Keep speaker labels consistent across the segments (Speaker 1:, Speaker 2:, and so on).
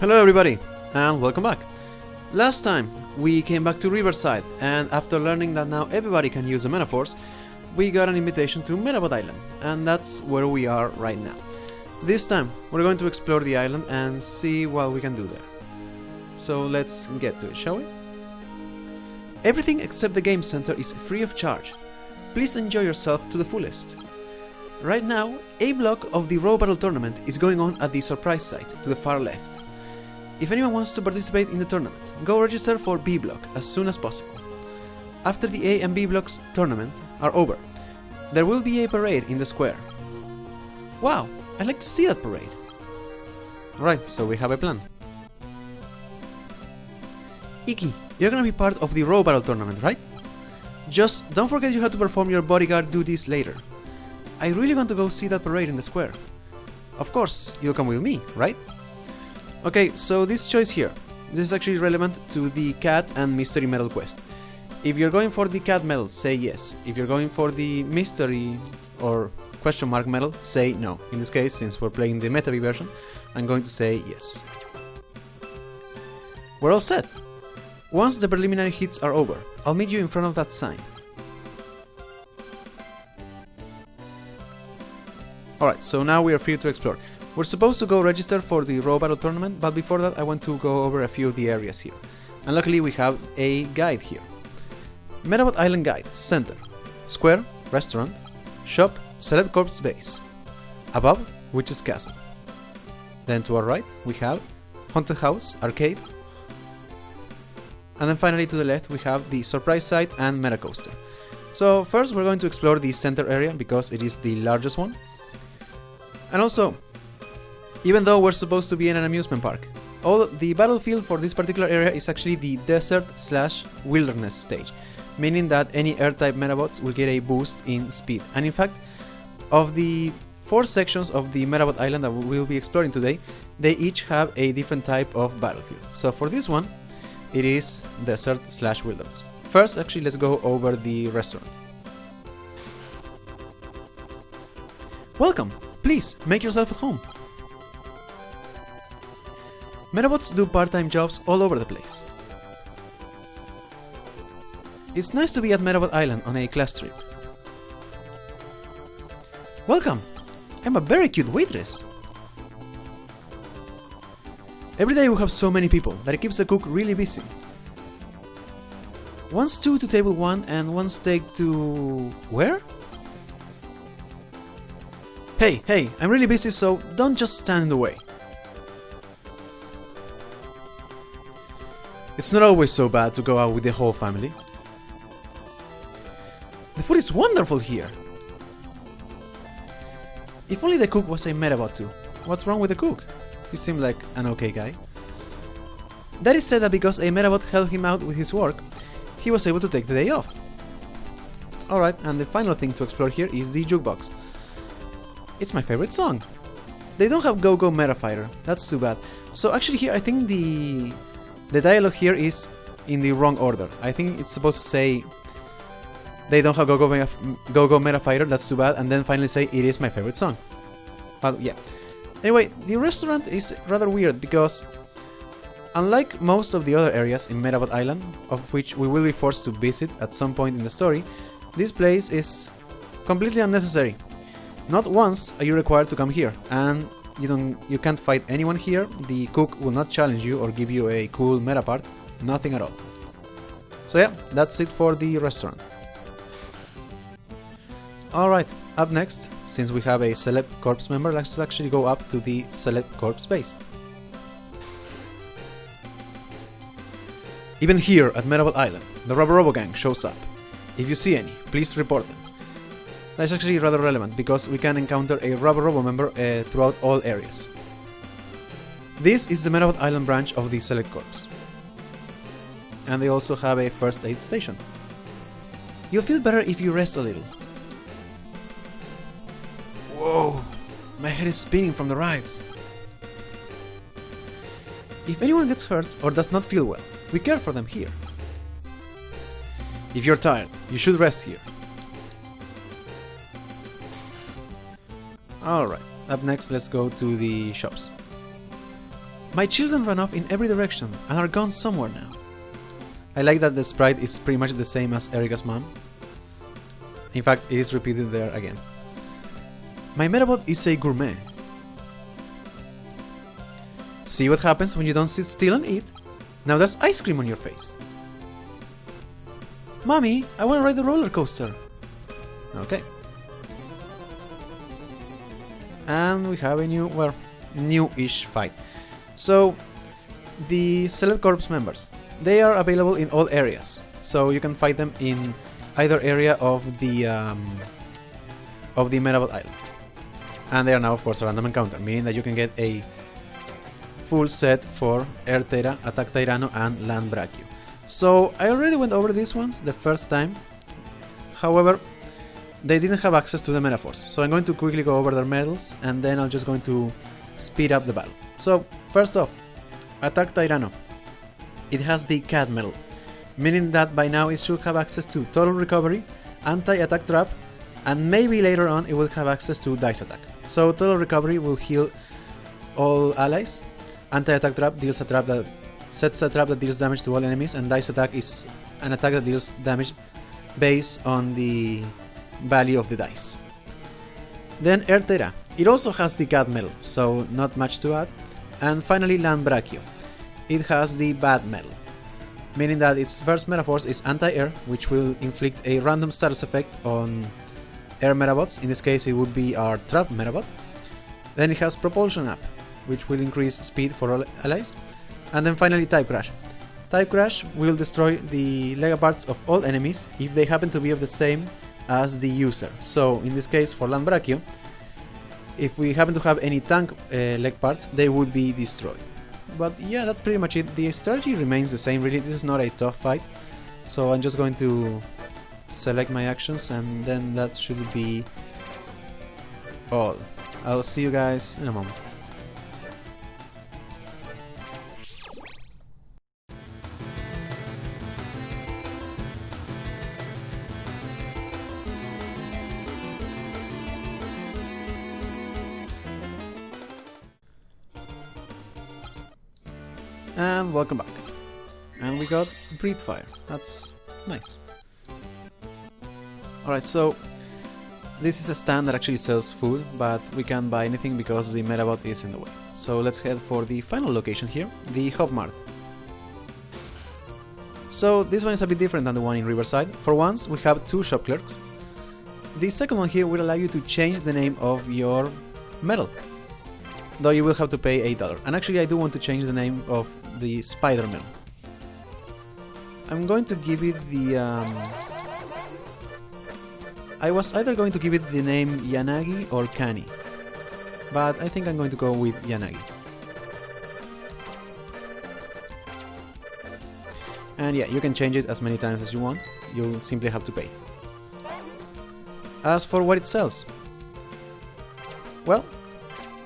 Speaker 1: Hello everybody, and welcome back. Last time we came back to Riverside, and after learning that now everybody can use the Metaforce, we got an invitation to Metabot Island, and that's where we are right now. This time we're going to explore the island and see what we can do there. So let's get to it, shall we? Everything except the game center is free of charge. Please enjoy yourself to the fullest. Right now, A block of the Row Battle Tournament is going on at the surprise site to the far left. If anyone wants to participate in the tournament, go register for B block as soon as possible. After the A and B blocks tournament are over, there will be a parade in the square. Wow, I'd like to see that parade. Alright, so we have a plan. Iki, you're gonna be part of the Row Battle Tournament, right? Just don't forget you have to perform your bodyguard duties later. I really want to go see that parade in the square. Of course, you'll come with me, right? Okay, so this choice here, this is actually relevant to the cat and mystery medal quest. If you're going for the cat medal, say yes. If you're going for the mystery or question mark medal, say no. In this case, since we're playing the Metabee version, I'm going to say yes. We're all set. Once the preliminary hits are over, I'll meet you in front of that sign. Alright, so now we are free to explore. We're supposed to go register for the Row Battle Tournament, but before that I want to go over a few of the areas here. And luckily we have a guide here. Metabot Island Guide, Center, Square, Restaurant, Shop, Celeb Corpse Base. Above, Witch's Castle. Then to our right we have Haunted House, Arcade. And then finally to the left we have the Surprise Site and Metacoaster. So first we're going to explore the center area because it is the largest one. And also, even though we're supposed to be in an amusement park, the battlefield for this particular area is actually the desert/wilderness stage, meaning that any air-type Medabots will get a boost in speed. And in fact, of the 4 sections of the Metabot Island that we will be exploring today, they each have a different type of battlefield. So for this one, it is desert/wilderness. First, actually, let's go over the restaurant. Welcome! Please, make yourself at home. Medabots do part-time jobs all over the place. It's nice to be at Metabot Island on a class trip. Welcome! I'm a very cute waitress. Every day we have so many people that it keeps the cook really busy. 1 stew to table 1 and 1 steak to... where? Hey, I'm really busy, so don't just stand in the way. It's not always so bad to go out with the whole family. The food is wonderful here! If only the cook was a Medabot too. What's wrong with the cook? He seemed like an okay guy. Daddy said that because a Medabot helped him out with his work, he was able to take the day off. Alright, and the final thing to explore here is the jukebox. It's my favorite song. They don't have Go Go Meta Fighter, that's too bad. So actually here I think the dialogue here is in the wrong order. I think it's supposed to say they don't have Go Go Meta Fighter, that's too bad, and then finally say it is my favorite song. But yeah. Anyway, the restaurant is rather weird because unlike most of the other areas in Metabot Island, of which we will be forced to visit at some point in the story, this place is completely unnecessary. Not once are you required to come here, and you can't fight anyone here, the cook will not challenge you or give you a cool meta part, nothing at all. So yeah, that's it for the restaurant. Alright, up next, since we have a Celeb Corps member, let's actually go up to the Celeb Corps base. Even here at Metabot Island, the Robo gang shows up. If you see any, please report them. That's actually rather relevant because we can encounter a Robo member throughout all areas. This is the Metabot Island branch of the Select Corps. And they also have a first aid station. You'll feel better if you rest a little. Whoa, my head is spinning from the rides. If anyone gets hurt or does not feel well, we care for them here. If you're tired, you should rest here. Alright, up next let's go to the shops. My children ran off in every direction and are gone somewhere now. I like that the sprite is pretty much the same as Erika's mom. In fact, it is repeated there again. My Medabot is a gourmet. See what happens when you don't sit still and eat? Now there's ice cream on your face. Mommy, I want to ride the roller coaster. Okay. And we have a new, well, new-ish fight. So, the Celeb Corps members, they are available in all areas. So you can fight them in either area of the Metabot Island. And they are now, of course, a random encounter, meaning that you can get a full set for Air Terra, Attack Tyranno, and Land Brachio. So I already went over these ones the first time. However, they didn't have access to the Metaforce. So I'm going to quickly go over their medals, and then I'm just going to speed up the battle. So, first off, Attack Tyranno. It has the Cat medal, meaning that by now it should have access to Total Recovery, Anti-Attack Trap, and maybe later on it will have access to Dice Attack. So Total Recovery will heal all allies, Anti-Attack Trap deals a trap that sets a trap that deals damage to all enemies, and Dice Attack is an attack that deals damage based on the value of the dice. Then Air Terra. It also has the Cat medal, so not much to add. And finally Land Brachio. It has the Bad medal, meaning that its first Metaforce is Anti-Air, which will inflict a random status effect on Air Metabots. In this case it would be our Trap Metabot. Then it has Propulsion Up, which will increase speed for all allies. And then finally Type Crash. Type Crash will destroy the leg parts of all enemies if they happen to be of the same as the user. So in this case for Land Brachio, if we happen to have any tank leg parts, they would be destroyed. But yeah, that's pretty much it. The strategy remains the same, really. This is not a tough fight. So I'm just going to select my actions, and then that should be all. I'll see you guys in a moment. And welcome back. And we got Breathe Fire. That's nice. Alright, so this is a stand that actually sells food, but we can't buy anything because the Metabot is in the way. So let's head for the final location here, the Hub Mart. So this one is a bit different than the one in Riverside. For once, we have two shop clerks. The second one here will allow you to change the name of your medal, though you will have to pay $8. And actually I do want to change the name of the Spider medal. I'm going to give it the I was either going to give it the name Yanagi or Kani, but I think I'm going to go with Yanagi. And yeah, you can change it as many times as you want, you'll simply have to pay. As for what it sells, well,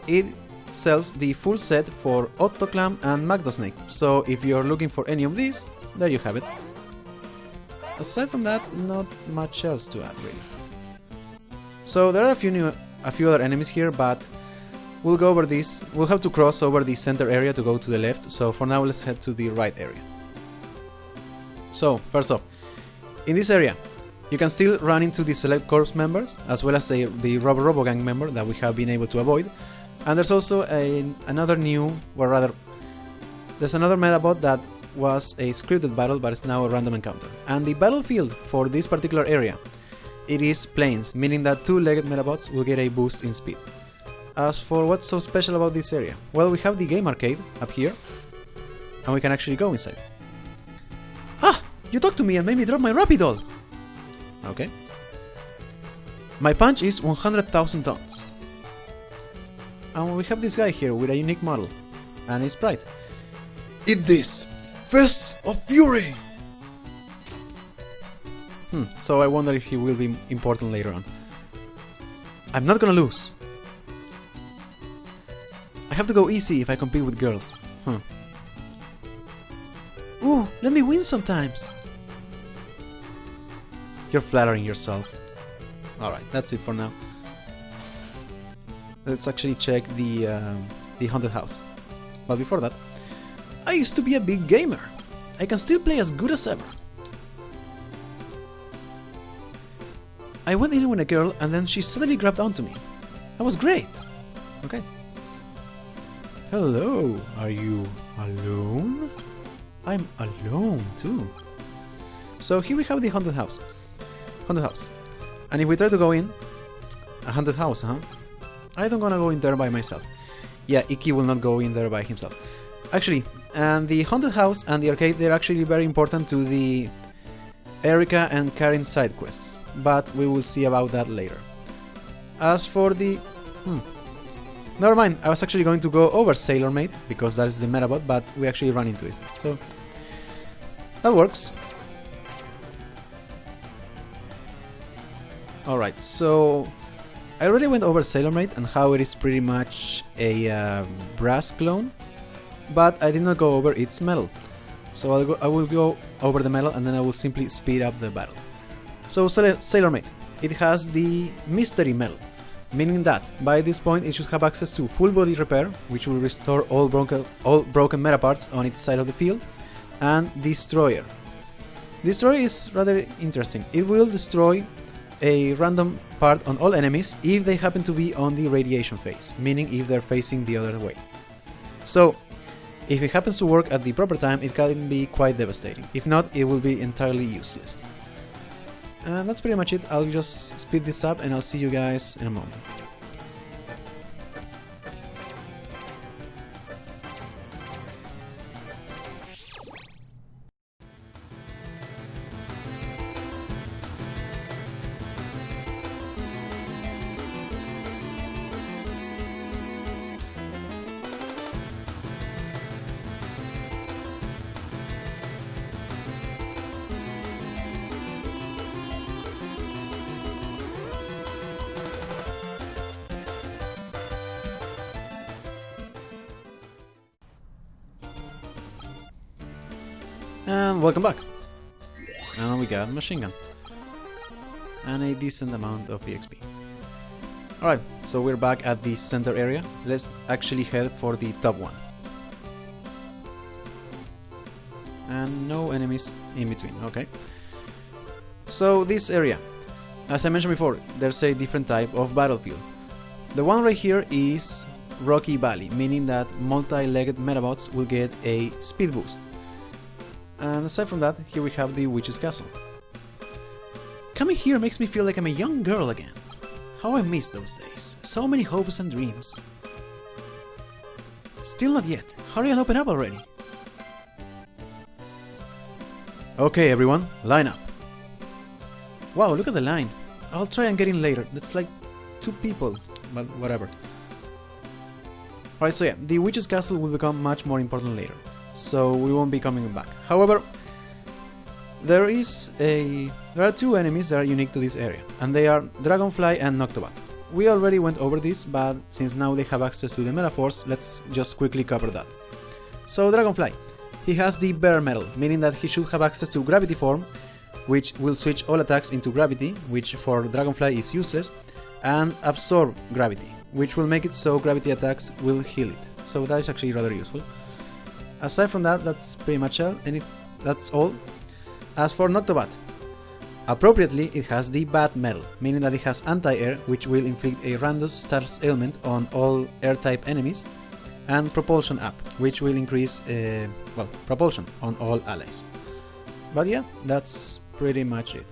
Speaker 1: it sells the full set for Octoclam and Magdosnake, so if you're looking for any of these, there you have it. Aside from that, not much else to add really. So there are a few other enemies here, but we'll go over these. We'll have to cross over the center area to go to the left, so for now let's head to the right area. So first off, in this area you can still run into the Select Corps members, as well as the Robo Gang member that we have been able to avoid. And there's also another new, or rather, there's another Metabot that was a scripted battle, but it's now a random encounter. And the battlefield for this particular area, it is plains, meaning that two-legged Metabots will get a boost in speed. As for what's so special about this area, well, we have the game arcade up here, and we can actually go inside. Ah! You talked to me and made me drop my Rapidol! Okay. My punch is 100,000 tons. And we have this guy here with a unique model and a sprite. Eat this! Fists of Fury! So I wonder if he will be important later on. I'm not gonna lose. I have to go easy if I compete with girls. Ooh, let me win sometimes. You're flattering yourself. Alright, that's it for now. Let's actually check the haunted house. But before that, I used to be a big gamer. I can still play as good as ever. I went in with a girl and then she suddenly grabbed onto me. That was great. Okay. Hello, are you alone? I'm alone too. So here we have the haunted house. Haunted house. And if we try to go in, a haunted house, huh? I don't wanna go in there by myself. Yeah, Iki will not go in there by himself. Actually, and the haunted house and the arcade, they're actually very important to the Erika and Karin side quests, but we will see about that later. As for the... never mind, I was actually going to go over Sailor Mate, because that is the Metabot, but we actually ran into it, so... that works. Alright, so... I already went over Sailor Mate and how it is pretty much a brass clone, but I did not go over its metal. So I will go over the metal and then I will simply speed up the battle. So Sailor Mate, it has the mystery metal, meaning that by this point it should have access to full body repair, which will restore all broken meta parts on its side of the field, and Destroyer. Destroyer is rather interesting. It will destroy a random part on all enemies if they happen to be on the radiation phase, meaning if they're facing the other way. So if it happens to work at the proper time, it can be quite devastating. If not, it will be entirely useless. And that's pretty much it. I'll just speed this up and I'll see you guys in a moment. And welcome back. And we got machine gun. And a decent amount of EXP. Alright, so we're back at the center area. Let's actually head for the top one. And no enemies in between, okay. So this area, as I mentioned before, there's a different type of battlefield. The one right here is Rocky Valley, meaning that multi-legged Medabots will get a speed boost. And aside from that, here we have the Witch's Castle. Coming here makes me feel like I'm a young girl again. How I miss those days. So many hopes and dreams. Still not yet. Hurry and open up already. Okay everyone, line up. Wow, look at the line. I'll try and get in later. That's like 2 people, but whatever. Alright, so yeah, the Witch's Castle will become much more important later, so we won't be coming back. However, there are 2 enemies that are unique to this area, and they are Dragonfly and Noctobot. We already went over this, but since now they have access to the Metaforce, let's just quickly cover that. So Dragonfly, he has the Bear Metal, meaning that he should have access to Gravity Form, which will switch all attacks into Gravity, which for Dragonfly is useless, and Absorb Gravity, which will make it so Gravity attacks will heal it. So that is actually rather useful. Aside from that, that's pretty much that's all. As for Noctobot, appropriately it has the Bat Metal, meaning that it has Anti-Air, which will inflict a random status ailment on all air-type enemies, and Propulsion Up, which will increase, propulsion on all allies. But yeah, that's pretty much it.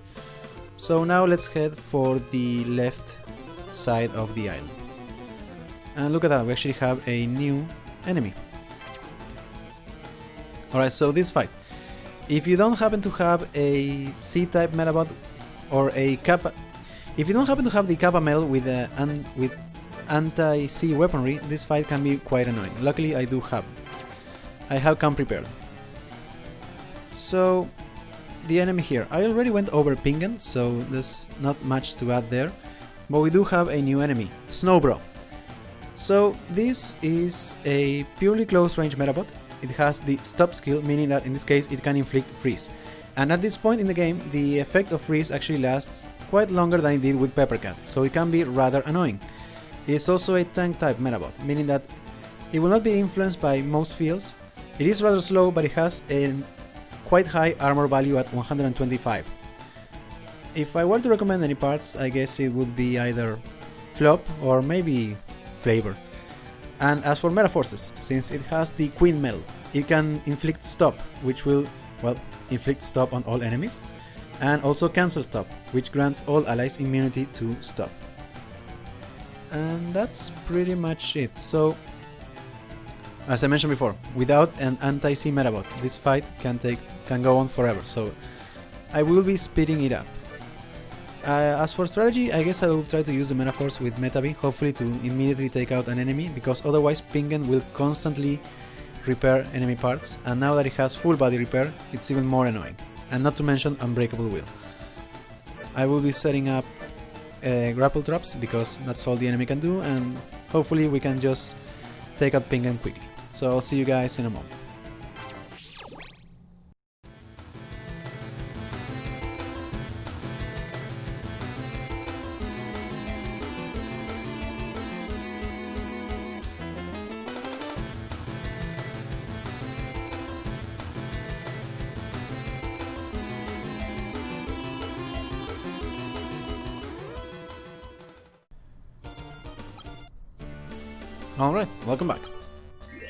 Speaker 1: So now let's head for the left side of the island. And look at that, we actually have a new enemy. Alright, so this fight. If you don't happen to have a C-type Metabot or a Kappa... If you don't happen to have the Kappa Metal with anti-C weaponry, this fight can be quite annoying. Luckily I do have. I have come prepared. So, the enemy here. I already went over Pingen, so there's not much to add there. But we do have a new enemy, Snowbro. So, this is a purely close-range Metabot. It has the stop skill, meaning that in this case it can inflict freeze. And at this point in the game, the effect of freeze actually lasts quite longer than it did with Peppercat, so it can be rather annoying. It is also a tank type Metabot, meaning that It will not be influenced by most fields. It is rather slow, but it has a quite high armor value at 125. If I were to recommend any parts, I guess it would be either Flop or maybe Flavor. And as for Meta Forces, since it has the Queen Medal, it can inflict stop, which will, well, inflict stop on all enemies, and also cancel stop, which grants all allies immunity to stop. And that's pretty much it. So, as I mentioned before, without an anti-C Metabot, this fight can go on forever, so I will be speeding it up. As for strategy, I guess I will try to use the Metaforce with Metabee, hopefully to immediately take out an enemy, because otherwise Pingen will constantly repair enemy parts, and now that it has full body repair, it's even more annoying. And not to mention Unbreakable Will. I will be setting up grapple traps, because that's all the enemy can do, and hopefully we can just take out Pingen quickly. So I'll see you guys in a moment. Alright, welcome back.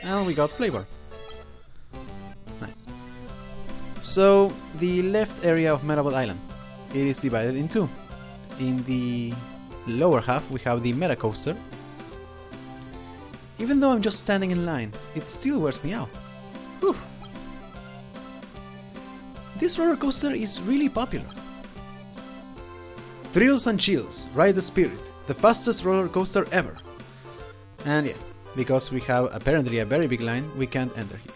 Speaker 1: And we got Flavor. Nice. So, the left area of Medabot Island, it is divided in two. In the lower half we have the Meta Coaster. Even though I'm just standing in line, it still wears me out. Whew. This roller coaster is really popular. Thrills and chills, ride the spirit, the fastest roller coaster ever. And yeah, because we have apparently a very big line, we can't enter here.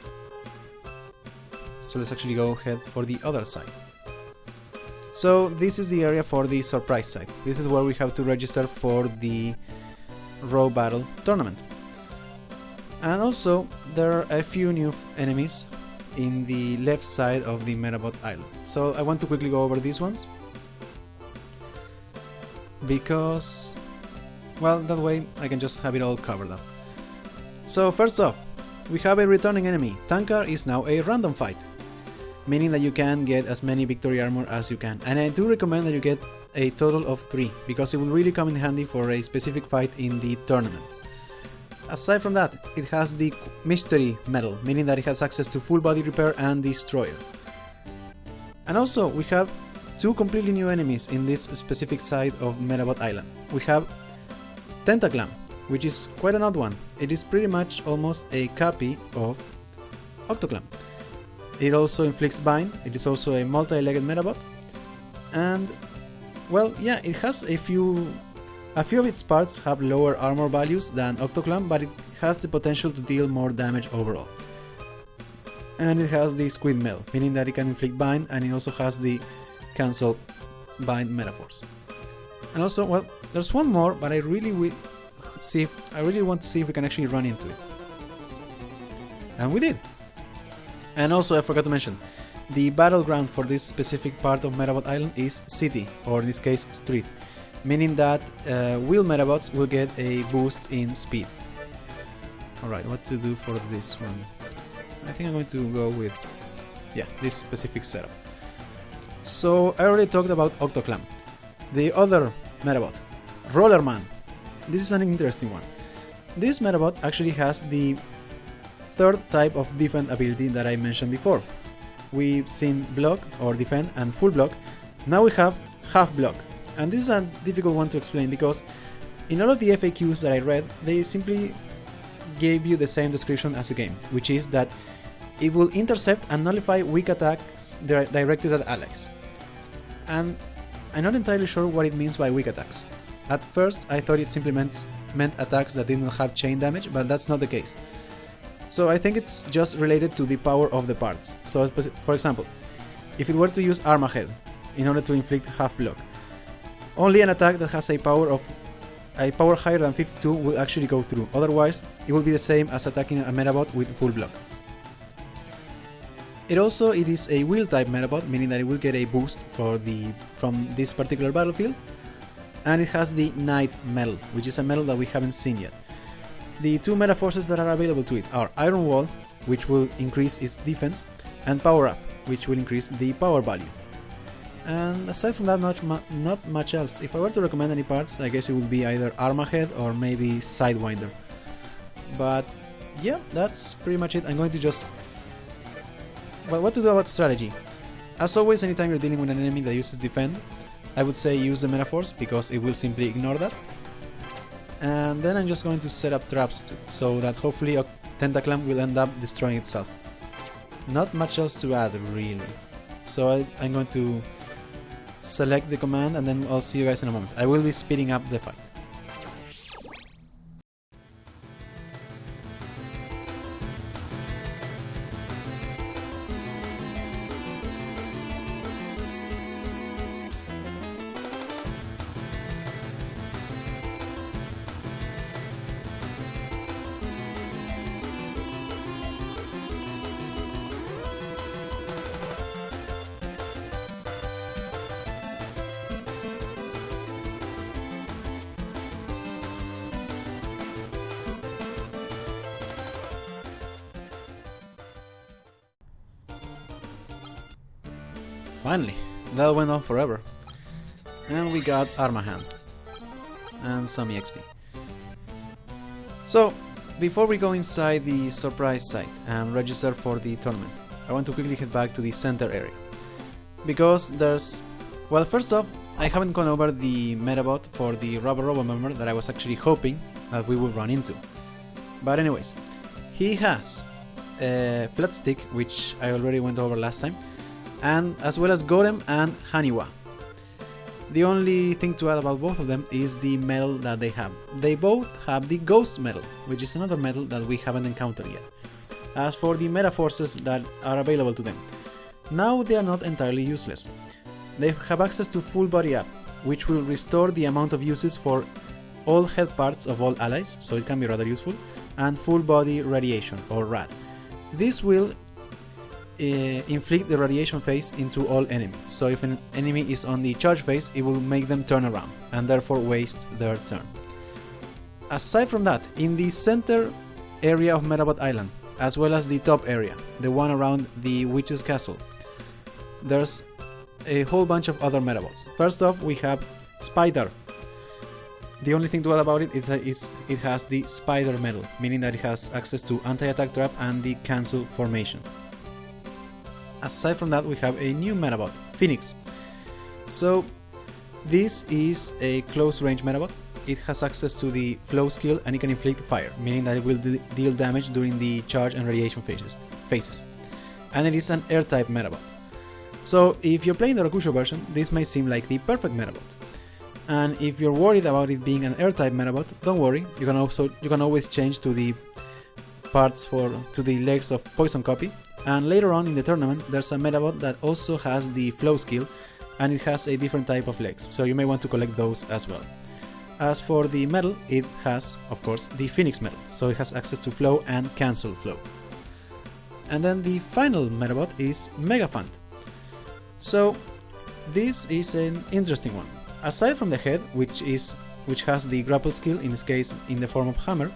Speaker 1: So let's actually go ahead for the other side. So this is the area for the surprise side. This is where we have to register for the Row Battle tournament. And also there are a few new enemies in the left side of the Medabot Island. So I want to quickly go over these ones, because, well, that way I can just have it all covered up. So first off, we have a returning enemy. Tankar is now a random fight, meaning that you can get as many victory armor as you can. And I do recommend that you get a total of 3, because it will really come in handy for a specific fight in the tournament. Aside from that, it has the Mystery Medal, meaning that it has access to full body repair and Destroyer. And also, we have 2 completely new enemies in this specific side of Medabot Island. We have Tentaclam, which is quite an odd one. It is pretty much almost a copy of Octoclam. It also inflicts Bind, it is also a multi-legged Medabot, and, well, yeah, it has a few of its parts have lower armor values than Octoclam, but it has the potential to deal more damage overall. And it has the Squid Medal, meaning that it can inflict Bind, and it also has the Cancel Bind Metaforce. And also, well, there's one more, but I really want to see if we can actually run into it. And we did. And also, I forgot to mention, the battleground for this specific part of Medabot Island is City, or in this case Street, meaning that wheel Medabots will get a boost in speed. Alright, what to do for this one? I think I'm going to go with, yeah, this specific setup. So I already talked about Octoclam. The other Medabot, Rollerman. This is an interesting one. This Medabot actually has the third type of defend ability that I mentioned before. We've seen block or defend and full block. Now we have half block. And this is a difficult one to explain, because in all of the FAQs that I read, they simply gave you the same description as the game, which is that it will intercept and nullify weak attacks directed at allies. And I'm not entirely sure what it means by weak attacks. At first I thought it simply meant attacks that didn't have chain damage, but that's not the case. So I think it's just related to the power of the parts. So for example, if it were to use Armahead in order to inflict half block, only an attack that has a power higher than 52 will actually go through. Otherwise, it will be the same as attacking a Medabot with full block. It is a wheel type Medabot, meaning that it will get a boost from this particular battlefield, and it has the Knight Medal, which is a medal that we haven't seen yet. The two meta forces that are available to it are Iron Wall, which will increase its defense, and Power Up, which will increase the power value. And aside from that, not much else. If I were to recommend any parts, I guess it would be either Armahead or maybe Sidewinder. But yeah, that's pretty much it. I'm going to just... Well, what to do about strategy? As always, anytime you're dealing with an enemy that uses defend, I would say use the Metaforce, because it will simply ignore that. And then I'm just going to set up traps too, so that hopefully a Tentaclam will end up destroying itself. Not much else to add, really. So I'm going to select the command, and then I'll see you guys in a moment. I will be speeding up the fight. Finally, that went on forever. And we got Arma Hand. And some EXP. So, before we go inside the surprise site and register for the tournament, I want to quickly head back to the center area. Because there's... Well, first off, I haven't gone over the Medabot for the Robo member that I was actually hoping that we would run into. But anyways, he has a Flat Stick, which I already went over last time, and as well as Golem and Haniwa. The only thing to add about both of them is the medal that they have. They both have the Ghost medal, which is another medal that we haven't encountered yet. As for the meta forces that are available to them, now they are not entirely useless. They have access to Full Body Up, which will restore the amount of uses for all health parts of all allies, so it can be rather useful, and Full Body Radiation, or RAD. This will inflict the radiation phase into all enemies, so if an enemy is on the charge phase, it will make them turn around and therefore waste their turn. Aside from that, in the center area of Medabot Island, as well as the top area, the one around the Witch's Castle, there's a whole bunch of other Medabots. First off, we have Spider. The only thing to add about it is that it has the Spider medal, meaning that it has access to Anti-Attack Trap and the Cancel Formation. Aside from that, we have a new Medabot, Phoenix. So this is a close range Medabot. It has access to the Flow skill and it can inflict fire, meaning that it will deal damage during the charge and radiation phases. And it is an air type Medabot. So if you're playing the Rokusho version, this may seem like the perfect Medabot. And if you're worried about it being an air type Medabot, don't worry, you can always change to the parts to the legs of Poison Copy. And later on in the tournament, there's a Medabot that also has the Flow skill, and it has a different type of legs, so you may want to collect those as well. As for the medal, it has, of course, the Phoenix medal, so it has access to Flow and Cancel Flow. And then the final Medabot is Megafund. So this is an interesting one. Aside from the head, which has the grapple skill, in this case in the form of hammer,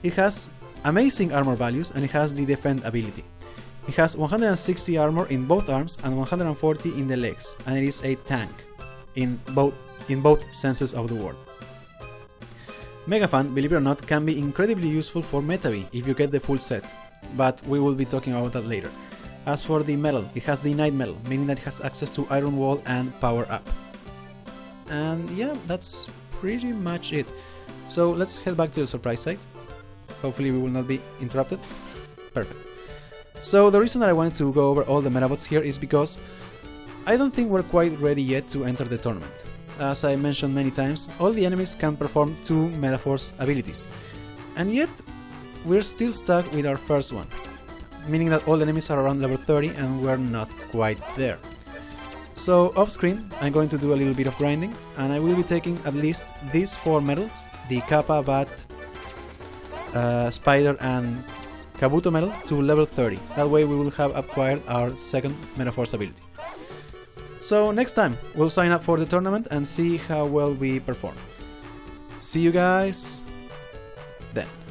Speaker 1: it has amazing armor values and it has the defend ability. It has 160 armor in both arms and 140 in the legs, and it is a tank in both senses of the word. Megafund, believe it or not, can be incredibly useful for Metabee if you get the full set, but we will be talking about that later. As for the medal, it has the Knight medal, meaning that it has access to Iron Wall and Power Up. And yeah, that's pretty much it. So let's head back to the surprise site. Hopefully we will not be interrupted. Perfect. So the reason that I wanted to go over all the Medabots here is because I don't think we're quite ready yet to enter the tournament. As I mentioned many times, all the enemies can perform 2 Metaforce abilities, and yet we're still stuck with our first one, meaning that all enemies are around level 30 and we're not quite there. So off screen, I'm going to do a little bit of grinding, and I will be taking at least these 4 medals, the Kappa, Bat, Spider and Kabuto medal, to level 30. That way we will have acquired our second Metaforce ability. So next time we'll sign up for the tournament and see how well we perform. See you guys! then.